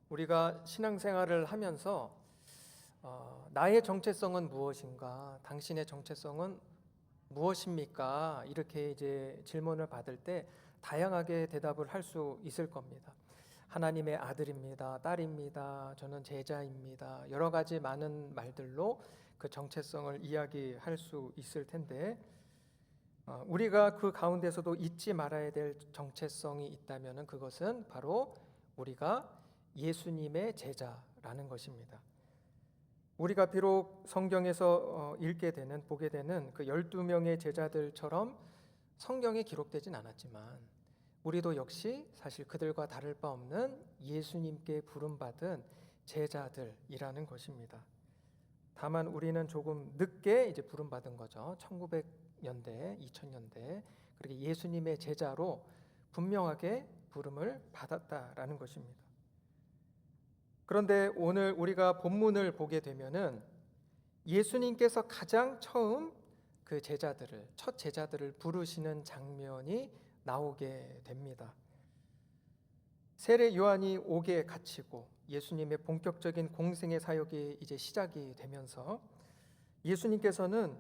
우리가 신앙생활을 하면서 나의 정체성은 무엇인가? 당신의 정체성은 무엇입니까? 이렇게 이제 질문을 받을 때 다양하게 대답을 할 수 있을 겁니다. 하나님의 아들입니다. 딸입니다. 저는 제자입니다. 여러 가지 많은 말들로 그 정체성을 이야기할 수 있을 텐데 우리가 그 가운데서도 잊지 말아야 될 정체성이 있다면 그것은 바로 우리가 예수님의 제자라는 것입니다. 우리가 비록 성경에서 보게 되는 그 12명의 제자들처럼 성경에 기록되진 않았지만 우리도 역시 사실 그들과 다를 바 없는 예수님께 부름받은 제자들이라는 것입니다. 다만 우리는 조금 늦게 이제 부름받은 거죠. 1900년대, 2000년대. 그렇게 예수님의 제자로 분명하게 부름을 받았다라는 것입니다. 그런데 오늘 우리가 본문을 보게 되면은 예수님께서 가장 처음 그 첫 제자들을 부르시는 장면이 나오게 됩니다. 세례 요한이 옥에 갇히고 예수님의 본격적인 공생의 사역이 이제 시작이 되면서 예수님께서는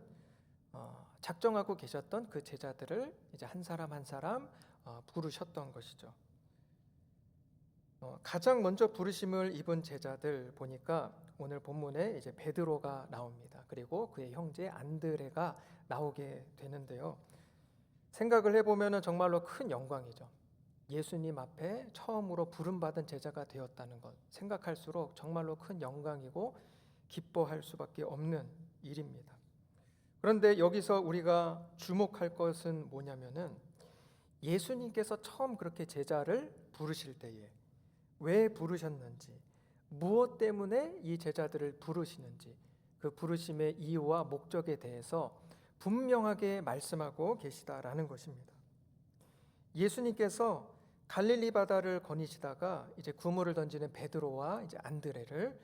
작정하고 계셨던 그 제자들을 이제 한 사람 한 사람 부르셨던 것이죠. 가장 먼저 부르심을 입은 제자들 보니까 오늘 본문에 이제 베드로가 나옵니다. 그리고 그의 형제 안드레가 나오게 되는데요. 생각을 해보면 정말로 큰 영광이죠. 예수님 앞에 처음으로 부름받은 제자가 되었다는 것 생각할수록 정말로 큰 영광이고 기뻐할 수밖에 없는 일입니다. 그런데 여기서 우리가 주목할 것은 뭐냐면은 예수님께서 처음 그렇게 제자를 부르실 때에 왜 부르셨는지, 무엇 때문에 이 제자들을 부르시는지, 그 부르심의 이유와 목적에 대해서 분명하게 말씀하고 계시다라는 것입니다. 예수님께서 갈릴리 바다를 거니시다가 이제 그물을 던지는 베드로와 이제 안드레를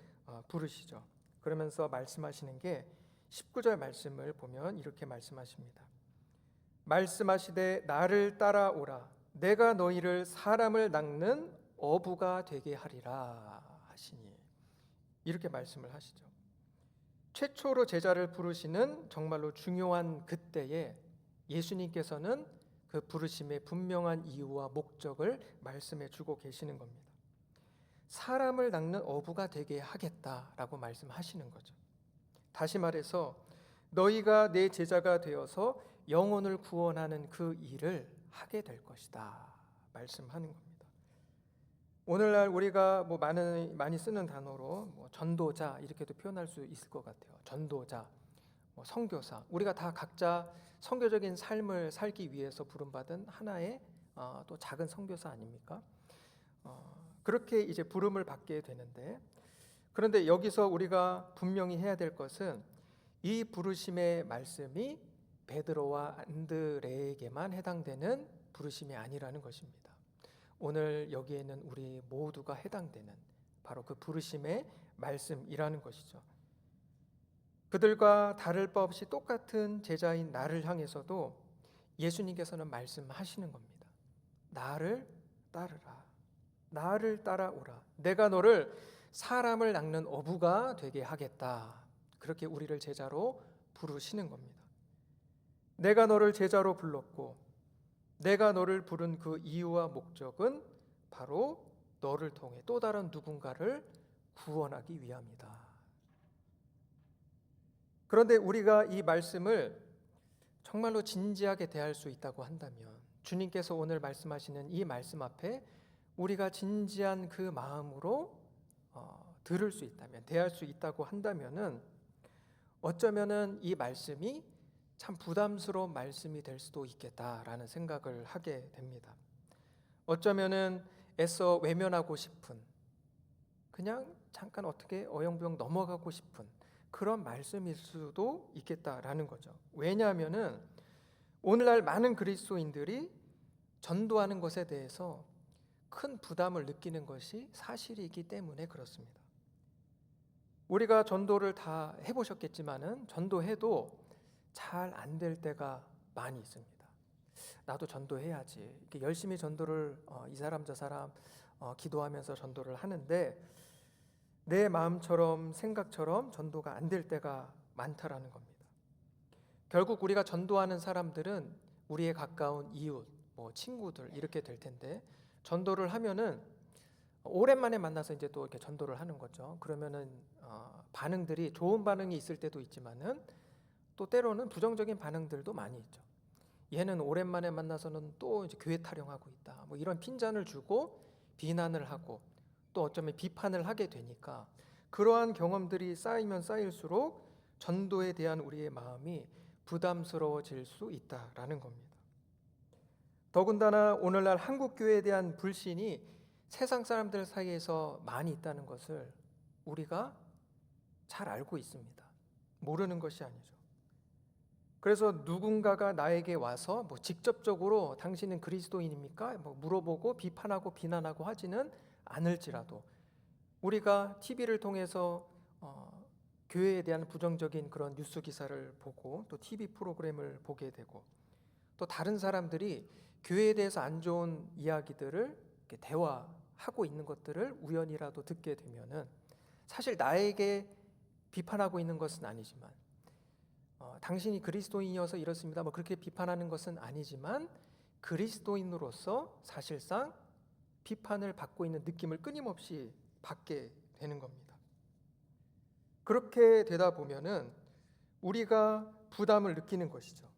부르시죠. 그러면서 말씀하시는 게 19절 말씀을 보면 이렇게 말씀하십니다. 말씀하시되 나를 따라오라. 내가 너희를 사람을 낚는 어부가 되게 하리라 하시니, 이렇게 말씀을 하시죠. 최초로 제자를 부르시는 정말로 중요한 그때에 예수님께서는 그 부르심의 분명한 이유와 목적을 말씀해 주고 계시는 겁니다. 사람을 낚는 어부가 되게 하겠다라고 말씀하시는 거죠. 다시 말해서 너희가 내 제자가 되어서 영혼을 구원하는 그 일을 하게 될 것이다 말씀하는 겁니다. 오늘날 우리가 많이 쓰는 단어로 전도자 이렇게도 표현할 수 있을 것 같아요. 전도자, 선교사, 우리가 다 각자 선교적인 삶을 살기 위해서 부름받은 하나의 또 작은 선교사 아닙니까? 그렇게 이제 부름을 받게 되는데, 그런데 여기서 우리가 분명히 해야 될 것은 이 부르심의 말씀이 베드로와 안드레에게만 해당되는 부르심이 아니라는 것입니다. 오늘 여기에는 우리 모두가 해당되는 바로 그 부르심의 말씀이라는 것이죠. 그들과 다를 바 없이 똑같은 제자인 나를 향해서도 예수님께서는 말씀하시는 겁니다. 나를 따르라. 나를 따라오라. 내가 너를 사람을 낚는 어부가 되게 하겠다. 그렇게 우리를 제자로 부르시는 겁니다. 내가 너를 제자로 불렀고 내가 너를 부른 그 이유와 목적은 바로 너를 통해 또 다른 누군가를 구원하기 위함이다. 그런데 우리가 이 말씀을 정말로 진지하게 대할 수 있다고 한다면, 주님께서 오늘 말씀하시는 이 말씀 앞에 우리가 진지한 그 마음으로 들을 수 있다면, 대할 수 있다고 한다면은 어쩌면은 이 말씀이 참 부담스러운 말씀이 될 수도 있겠다라는 생각을 하게 됩니다. 어쩌면은 애써 외면하고 싶은, 그냥 잠깐 어떻게 어영부영 넘어가고 싶은 그런 말씀일 수도 있겠다라는 거죠. 왜냐하면은 오늘날 많은 그리스도인들이 전도하는 것에 대해서 큰 부담을 느끼는 것이 사실이기 때문에 그렇습니다. 우리가 전도를 다 해보셨겠지만은 전도해도 잘 안 될 때가 많이 있습니다. 나도 전도해야지. 이렇게 열심히 전도를 이 사람 저 사람 기도하면서 전도를 하는데 내 마음처럼 생각처럼 전도가 안 될 때가 많다라는 겁니다. 결국 우리가 전도하는 사람들은 우리의 가까운 이웃, 친구들 이렇게 될 텐데 전도를 하면은 오랜만에 만나서 이제 또 이렇게 전도를 하는 거죠. 그러면은 반응들이 좋은 반응이 있을 때도 있지만은 또 때로는 부정적인 반응들도 많이 있죠. 얘는 오랜만에 만나서는 또 이제 교회 타령하고 있다. 이런 핀잔을 주고 비난을 하고 또 어쩌면 비판을 하게 되니까 그러한 경험들이 쌓이면 쌓일수록 전도에 대한 우리의 마음이 부담스러워질 수 있다라는 겁니다. 더군다나 오늘날 한국 교회에 대한 불신이 세상 사람들 사이에서 많이 있다는 것을 우리가 잘 알고 있습니다. 모르는 것이 아니죠. 그래서 누군가가 나에게 와서 직접적으로 당신은 그리스도인입니까? 물어보고 비판하고 비난하고 하지는 않을지라도 우리가 TV를 통해서 교회에 대한 부정적인 그런 뉴스 기사를 보고 또 TV 프로그램을 보게 되고 또 다른 사람들이 교회에 대해서 안 좋은 이야기들을 이렇게 대화하고 있는 것들을 우연이라도 듣게 되면은 사실 나에게 비판하고 있는 것은 아니지만 당신이 그리스도인이어서 이렇습니다. 그렇게 비판하는 것은 아니지만 그리스도인으로서 사실상 비판을 받고 있는 느낌을 끊임없이 받게 되는 겁니다. 그렇게 되다 보면은 우리가 부담을 느끼는 것이죠.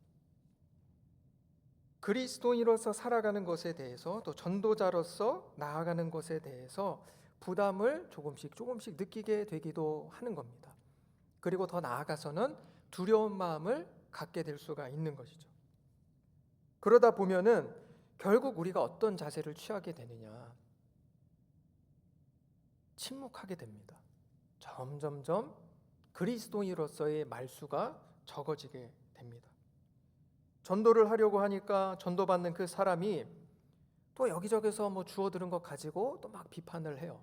그리스도인으로서 살아가는 것에 대해서 또 전도자로서 나아가는 것에 대해서 부담을 조금씩 느끼게 되기도 하는 겁니다. 그리고 더 나아가서는 두려운 마음을 갖게 될 수가 있는 것이죠. 그러다 보면은 결국 우리가 어떤 자세를 취하게 되느냐? 침묵하게 됩니다. 점점점 그리스도인으로서의 말수가 적어지게 됩니다. 전도를 하려고 하니까 전도받는 그 사람이 또 여기저기서 주워 들은 것 가지고 또 막 비판을 해요.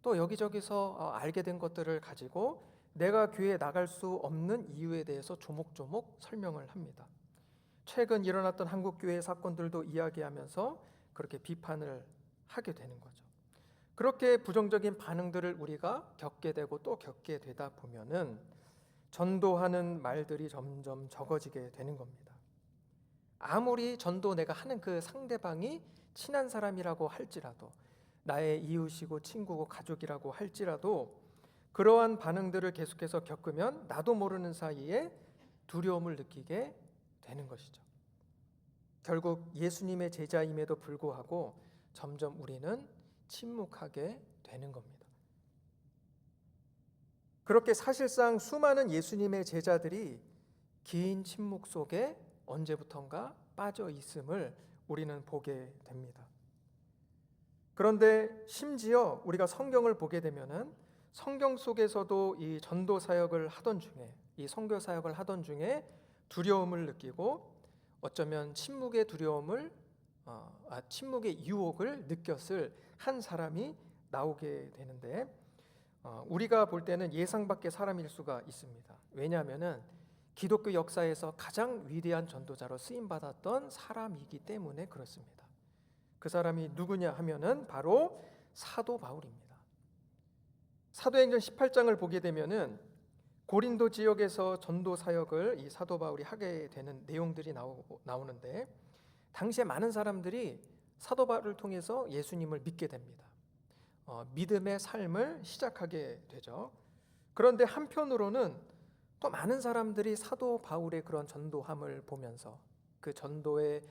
또 여기저기서 알게 된 것들을 가지고 내가 교회에 나갈 수 없는 이유에 대해서 조목조목 설명을 합니다. 최근 일어났던 한국교회 사건들도 이야기하면서 그렇게 비판을 하게 되는 거죠. 그렇게 부정적인 반응들을 우리가 겪게 되고 또 겪게 되다 보면은 전도하는 말들이 점점 적어지게 되는 겁니다. 아무리 전도 내가 하는 그 상대방이 친한 사람이라고 할지라도 나의 이웃이고 친구고 가족이라고 할지라도 그러한 반응들을 계속해서 겪으면 나도 모르는 사이에 두려움을 느끼게 되는 것이죠. 결국 예수님의 제자임에도 불구하고 점점 우리는 침묵하게 되는 겁니다. 그렇게 사실상 수많은 예수님의 제자들이 긴 침묵 속에 언제부턴가 빠져 있음을 우리는 보게 됩니다. 그런데 심지어 우리가 성경을 보게 되면은 성경 속에서도 이 전도 사역을 하던 중에 이 선교 사역을 하던 중에 두려움을 느끼고 어쩌면 침묵의 두려움을 침묵의 유혹을 느꼈을 한 사람이 나오게 되는데 우리가 볼 때는 예상 밖의 사람일 수가 있습니다. 왜냐하면은 기독교 역사에서 가장 위대한 전도자로 쓰임 받았던 사람이기 때문에 그렇습니다. 그 사람이 누구냐 하면은 바로 사도 바울입니다. 사도행전 18장을 보게 되면은 고린도 지역에서 전도 사역을 이 사도 바울이 하게 되는 내용들이 나오는데 당시에 많은 사람들이 사도 바울을 통해서 예수님을 믿게 됩니다. 믿음의 삶을 시작하게 되죠. 그런데 한편으로는 또 많은 사람들이 사도 바울의 그런 전도함을 보면서 그 전도의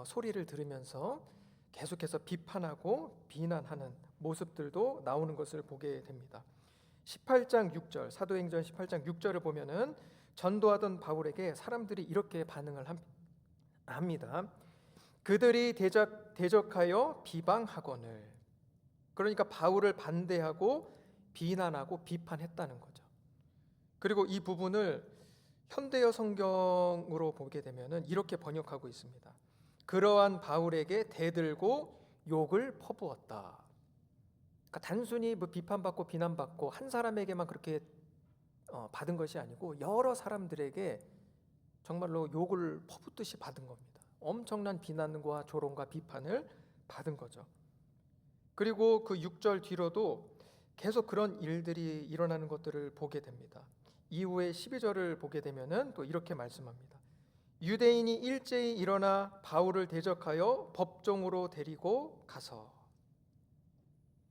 소리를 들으면서 계속해서 비판하고 비난하는 모습들도 나오는 것을 보게 됩니다. 18장 6절 사도행전 18장 6절을 보면은 전도하던 바울에게 사람들이 이렇게 반응을 합니다. 그들이 대적하여 비방하거늘. 그러니까 바울을 반대하고 비난하고 비판했다는 거죠. 그리고 이 부분을 현대어 성경으로 보게 되면은 이렇게 번역하고 있습니다. 그러한 바울에게 대들고 욕을 퍼부었다. 그러니까 단순히 비판받고 비난받고 한 사람에게만 그렇게 받은 것이 아니고 여러 사람들에게 정말로 욕을 퍼붓듯이 받은 겁니다. 엄청난 비난과 조롱과 비판을 받은 거죠. 그리고 그 6절 뒤로도 계속 그런 일들이 일어나는 것들을 보게 됩니다. 이후에 12절을 보게 되면은 또 이렇게 말씀합니다. 유대인이 일제히 일어나 바울을 대적하여 법정으로 데리고 가서,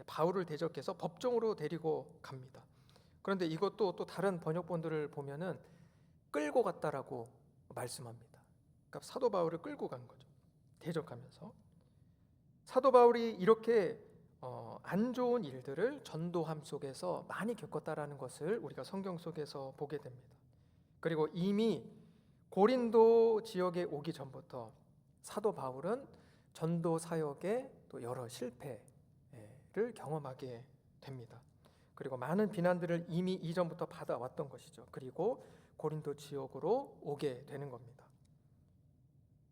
바울을 대적해서 법정으로 데리고 갑니다. 그런데 이것도 또 다른 번역본들을 보면은 끌고 갔다라고 말씀합니다. 그러니까 사도 바울을 끌고 간 거죠. 대적하면서. 사도 바울이 이렇게 안 좋은 일들을 전도함 속에서 많이 겪었다라는 것을 우리가 성경 속에서 보게 됩니다. 그리고 이미 고린도 지역에 오기 전부터 사도 바울은 전도 사역에 또 여러 실패를 경험하게 됩니다. 그리고 많은 비난들을 이미 이전부터 받아왔던 것이죠. 그리고 고린도 지역으로 오게 되는 겁니다.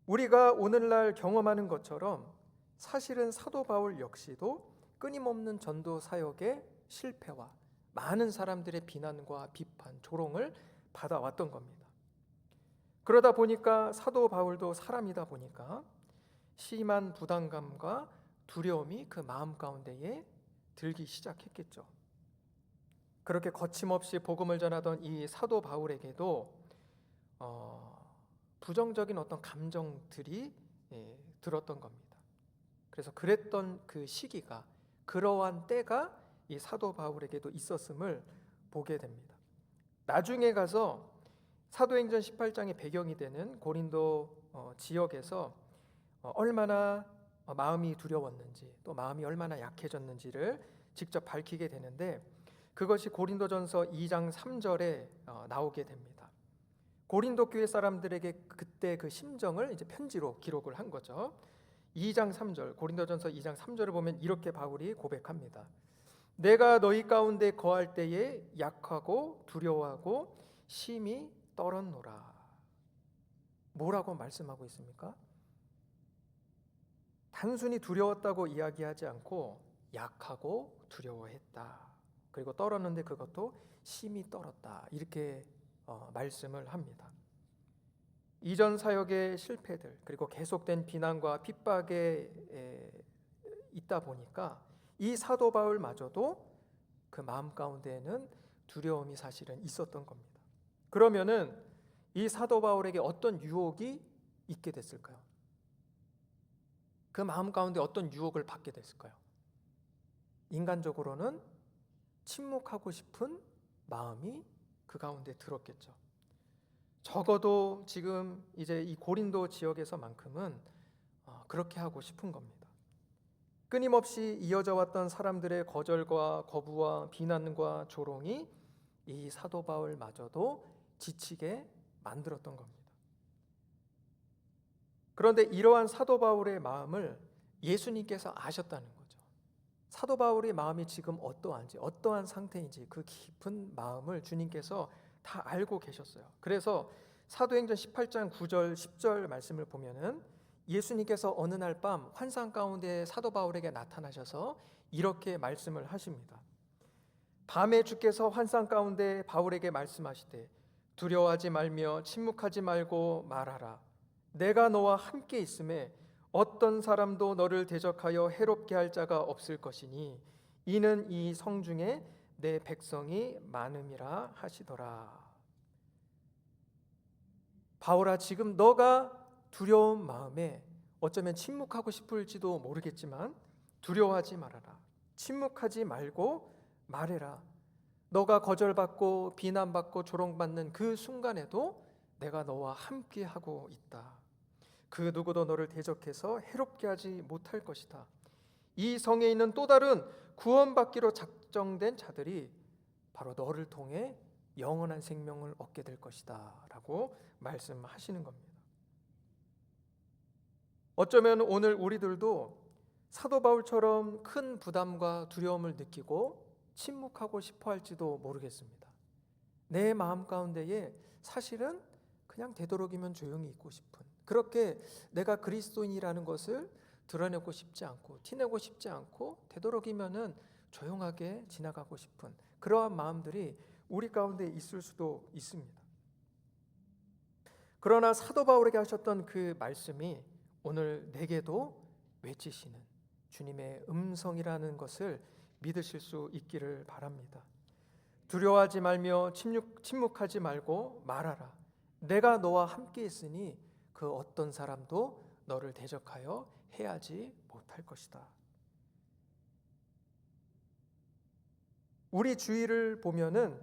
우리가 오늘날 경험하는 것처럼 사실은 사도 바울 역시도 끊임없는 전도 사역의 실패와 많은 사람들의 비난과 비판, 조롱을 받아왔던 겁니다. 그러다 보니까 사도 바울도 사람이다 보니까 심한 부담감과 두려움이 그 마음 가운데에 들기 시작했겠죠. 그렇게 거침없이 복음을 전하던 이 사도 바울에게도 부정적인 어떤 감정들이 들었던 겁니다. 그래서 그랬던 그 시기가, 그러한 때가 이 사도 바울에게도 있었음을 보게 됩니다. 나중에 가서 사도행전 18장의 배경이 되는 고린도 지역에서 얼마나 마음이 두려웠는지, 또 마음이 얼마나 약해졌는지를 직접 밝히게 되는데, 그것이 고린도전서 2장 3절에 나오게 됩니다. 고린도 교회 사람들에게 그때 그 심정을 이제 편지로 기록을 한 거죠. 2장 3절, 고린도전서 2장 3절을 보면 이렇게 바울이 고백합니다. 내가 너희 가운데 거할 때에 약하고 두려워하고 심히 떨었노라. 뭐라고 말씀하고 있습니까? 단순히 두려웠다고 이야기하지 않고 약하고 두려워했다. 그리고 떨었는데 그것도 심히 떨었다. 이렇게 말씀을 합니다. 이전 사역의 실패들, 그리고 계속된 비난과 핍박에 있다 보니까 이 사도 바울마저도 그 마음 가운데에는 두려움이 사실은 있었던 겁니다. 그러면은 이 사도 바울에게 어떤 유혹이 있게 됐을까요? 그 마음 가운데 어떤 유혹을 받게 됐을까요? 인간적으로는 침묵하고 싶은 마음이 그 가운데 들었겠죠. 적어도 지금 이제 이 고린도 지역에서만큼은 그렇게 하고 싶은 겁니다. 끊임없이 이어져 왔던 사람들의 거절과 거부와 비난과 조롱이 이 사도 바울마저도 지치게 만들었던 겁니다. 그런데 이러한 사도 바울의 마음을 예수님께서 아셨다는 거죠. 사도 바울의 마음이 지금 어떠한지, 어떠한 상태인지 그 깊은 마음을 주님께서 다 알고 계셨어요. 그래서 사도행전 18장 9절 10절 말씀을 보면은 예수님께서 어느 날 밤 환상 가운데 사도 바울에게 나타나셔서 이렇게 말씀을 하십니다. 밤에 주께서 환상 가운데 바울에게 말씀하시되 두려워하지 말며 침묵하지 말고 말하라. 내가 너와 함께 있음에 어떤 사람도 너를 대적하여 해롭게 할 자가 없을 것이니 이는 이 성중에 내 백성이 많음이라 하시더라. 바울아, 지금 너가 두려운 마음에 어쩌면 침묵하고 싶을지도 모르겠지만 두려워하지 말아라. 침묵하지 말고 말해라. 너가 거절받고 비난받고 조롱받는 그 순간에도 내가 너와 함께하고 있다. 그 누구도 너를 대적해서 해롭게 하지 못할 것이다. 이 성에 있는 또 다른 구원받기로 작정된 자들이 바로 너를 통해 영원한 생명을 얻게 될 것이다 라고 말씀하시는 겁니다. 어쩌면 오늘 우리들도 사도 바울처럼 큰 부담과 두려움을 느끼고 침묵하고 싶어 할지도 모르겠습니다. 내 마음 가운데에 사실은 그냥 되도록이면 조용히 있고 싶은, 그렇게 내가 그리스도인이라는 것을 드러내고 싶지 않고 티내고 싶지 않고 되도록이면은 조용하게 지나가고 싶은 그러한 마음들이 우리 가운데 있을 수도 있습니다. 그러나 사도 바울에게 하셨던 그 말씀이 오늘 내게도 외치시는, 주님의 음성이라는 것을 믿으실 수 있기를 바랍니다. 두려워하지 말며 침묵하지 말고 말하라. 내가 너와 함께 있으니 그 어떤 사람도 너를 대적하여 해하지 못할 것이다. 우리 주위를 보면은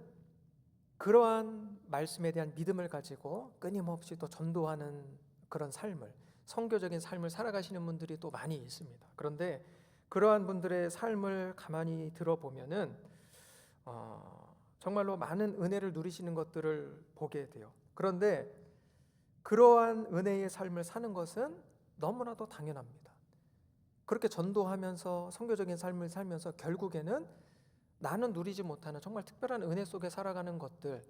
그러한 말씀에 대한 믿음을 가지고 끊임없이 또 전도하는 그런 삶을, 선교적인 삶을 살아가시는 분들이 또 많이 있습니다. 그런데 그러한 분들의 삶을 가만히 들어보면은 정말로 많은 은혜를 누리시는 것들을 보게 돼요. 그런데 그러한 은혜의 삶을 사는 것은 너무나도 당연합니다. 그렇게 전도하면서 선교적인 삶을 살면서 결국에는 나는 누리지 못하는 정말 특별한 은혜 속에 살아가는 것들,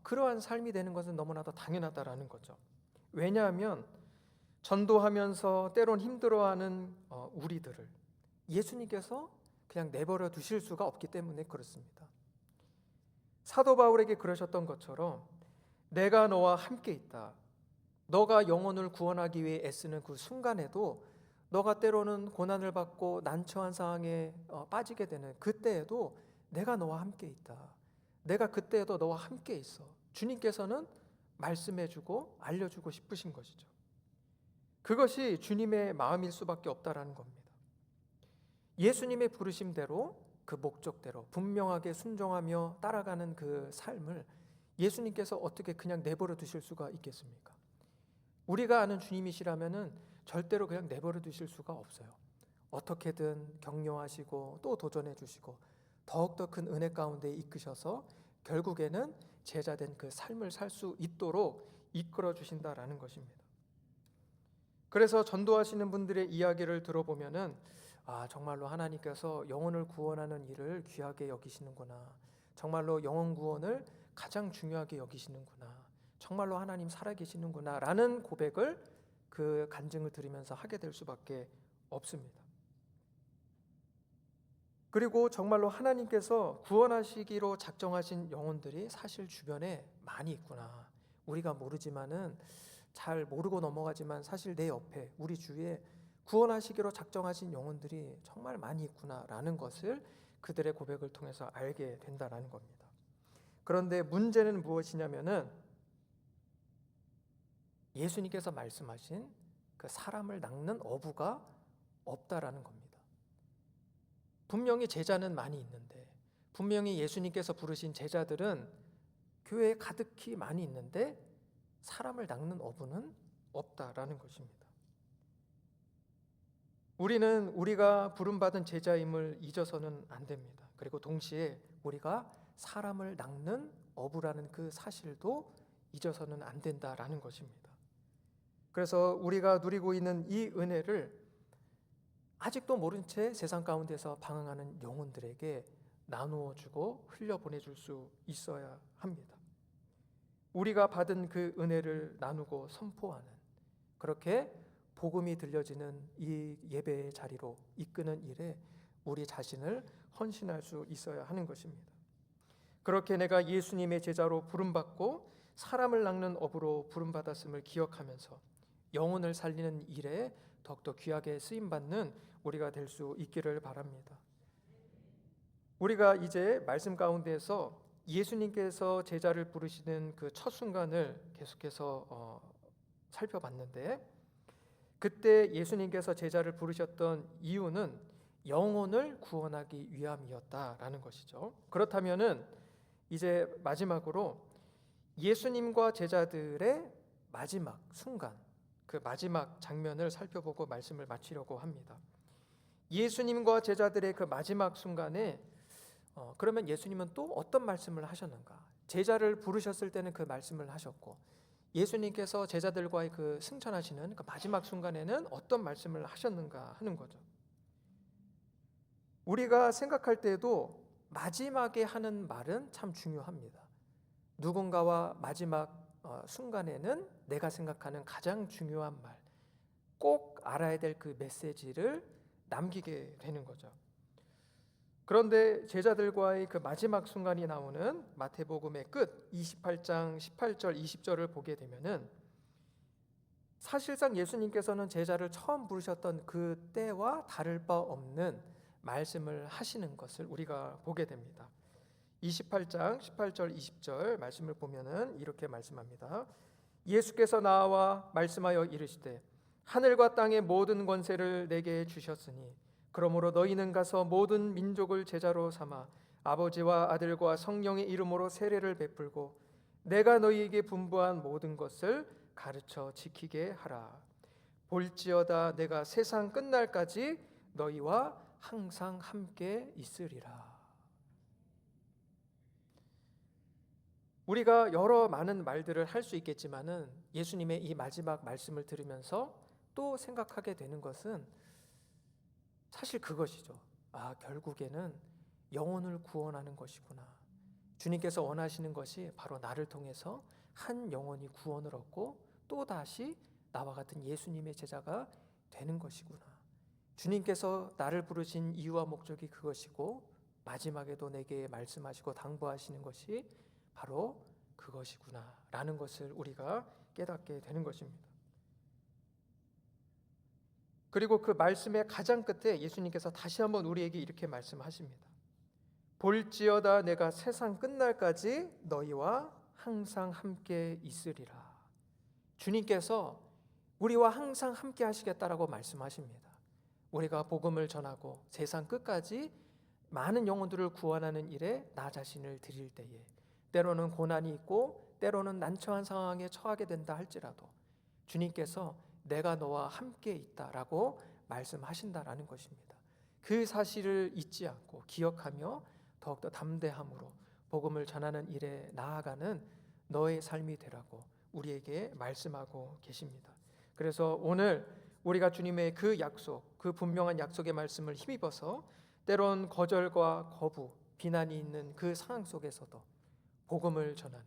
그러한 삶이 되는 것은 너무나도 당연하다라는 거죠. 왜냐하면 전도하면서 때론 힘들어하는 우리들을 예수님께서 그냥 내버려 두실 수가 없기 때문에 그렇습니다. 사도 바울에게 그러셨던 것처럼 내가 너와 함께 있다. 너가 영혼을 구원하기 위해 애쓰는 그 순간에도, 너가 때로는 고난을 받고 난처한 상황에 빠지게 되는 그때에도 내가 너와 함께 있다. 내가 그때에도 너와 함께 있어. 주님께서는 말씀해주고 알려주고 싶으신 것이죠. 그것이 주님의 마음일 수밖에 없다라는 겁니다. 예수님의 부르심대로, 그 목적대로 분명하게 순종하며 따라가는 그 삶을 예수님께서 어떻게 그냥 내버려 두실 수가 있겠습니까? 우리가 아는 주님이시라면은 절대로 그냥 내버려 두실 수가 없어요. 어떻게든 격려하시고 또 도전해 주시고 더욱더 큰 은혜 가운데 이끄셔서 결국에는 제자된 그 삶을 살 수 있도록 이끌어 주신다라는 것입니다. 그래서 전도하시는 분들의 이야기를 들어보면은 정말로 하나님께서 영혼을 구원하는 일을 귀하게 여기시는구나. 정말로 영혼 구원을 가장 중요하게 여기시는구나. 정말로 하나님 살아계시는구나 라는 고백을, 그 간증을 들으면서 하게 될 수밖에 없습니다. 그리고 정말로 하나님께서 구원하시기로 작정하신 영혼들이 사실 주변에 많이 있구나. 우리가 모르지만은, 잘 모르고 넘어가지만 사실 내 옆에, 우리 주위에 구원하시기로 작정하신 영혼들이 정말 많이 있구나라는 것을 그들의 고백을 통해서 알게 된다라는 겁니다. 그런데 문제는 무엇이냐면은 예수님께서 말씀하신 그 사람을 낚는 어부가 없다라는 겁니다. 분명히 제자는 많이 있는데, 분명히 예수님께서 부르신 제자들은 교회에 가득히 많이 있는데 사람을 낚는 어부는 없다라는 것입니다. 우리는 우리가 부름받은 제자임을 잊어서는 안 됩니다. 그리고 동시에 우리가 사람을 낚는 어부라는 그 사실도 잊어서는 안 된다라는 것입니다. 그래서 우리가 누리고 있는 이 은혜를 아직도 모른 채 세상 가운데서 방황하는 영혼들에게 나누어 주고 흘려보내줄 수 있어야 합니다. 우리가 받은 그 은혜를 나누고 선포하는, 그렇게 복음이 들려지는 이 예배의 자리로 이끄는 일에 우리 자신을 헌신할 수 있어야 하는 것입니다. 그렇게 내가 예수님의 제자로 부름받고 사람을 낚는 어부로 부름받았음을 기억하면서 영혼을 살리는 일에 더욱더 귀하게 쓰임받는 우리가 될 수 있기를 바랍니다. 우리가 이제 말씀 가운데에서 예수님께서 제자를 부르시는 그 첫 순간을 계속해서 살펴봤는데, 그때 예수님께서 제자를 부르셨던 이유는 영혼을 구원하기 위함이었다라는 것이죠. 그렇다면은 이제 마지막으로 예수님과 제자들의 마지막 순간, 그 마지막 장면을 살펴보고 말씀을 마치려고 합니다. 예수님과 제자들의 그 마지막 순간에 그러면 예수님은 또 어떤 말씀을 하셨는가? 제자를 부르셨을 때는 그 말씀을 하셨고, 예수님께서 제자들과의 그 승천하시는 그 마지막 순간에는 어떤 말씀을 하셨는가 하는 거죠. 우리가 생각할 때에도 마지막에 하는 말은 참 중요합니다. 누군가와 마지막 순간에는 내가 생각하는 가장 중요한 말, 꼭 알아야 될 그 메시지를 남기게 되는 거죠. 그런데 제자들과의 그 마지막 순간이 나오는 마태복음의 끝 28장 18절 20절을 보게 되면은 사실상 예수님께서는 제자를 처음 부르셨던 그 때와 다를 바 없는 말씀을 하시는 것을 우리가 보게 됩니다. 28장 18절 20절 말씀을 보면은 이렇게 말씀합니다. 예수께서 나와 말씀하여 이르시되 하늘과 땅의 모든 권세를 내게 주셨으니 그러므로 너희는 가서 모든 민족을 제자로 삼아 아버지와 아들과 성령의 이름으로 세례를 베풀고 내가 너희에게 분부한 모든 것을 가르쳐 지키게 하라. 볼지어다 내가 세상 끝날까지 너희와 항상 함께 있으리라. 우리가 여러 많은 말들을 할 수 있겠지만은 예수님의 이 마지막 말씀을 들으면서 또 생각하게 되는 것은 사실 그것이죠. 결국에는 영혼을 구원하는 것이구나. 주님께서 원하시는 것이 바로 나를 통해서 한 영혼이 구원을 얻고 또다시 나와 같은 예수님의 제자가 되는 것이구나. 주님께서 나를 부르신 이유와 목적이 그것이고 마지막에도 내게 말씀하시고 당부하시는 것이 바로 그것이구나 라는 것을 우리가 깨닫게 되는 것입니다. 그리고 그 말씀의 가장 끝에 예수님께서 다시 한번 우리에게 이렇게 말씀하십니다. 볼지어다 내가 세상 끝날까지 너희와 항상 함께 있으리라. 주님께서 우리와 항상 함께 하시겠다라고 말씀하십니다. 우리가 복음을 전하고 세상 끝까지 많은 영혼들을 구원하는 일에 나 자신을 드릴 때에 때로는 고난이 있고 때로는 난처한 상황에 처하게 된다 할지라도 주님께서 내가 너와 함께 있다라고 말씀하신다라는 것입니다. 그 사실을 잊지 않고 기억하며 더욱더 담대함으로 복음을 전하는 일에 나아가는 너의 삶이 되라고 우리에게 말씀하고 계십니다. 그래서 오늘 우리가 주님의 그 약속, 그 분명한 약속의 말씀을 힘입어서 때론 거절과 거부, 비난이 있는 그 상황 속에서도 복음을 전하는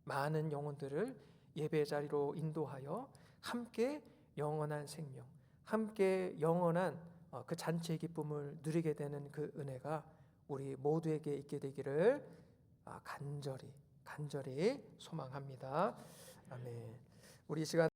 많은 영혼들을 예배 자리로 인도하여 함께 영원한 생명, 함께 영원한 그 잔치의 기쁨을 누리게 되는 그 은혜가 우리 모두에게 있게 되기를 간절히 소망합니다. 아멘. 우리 시간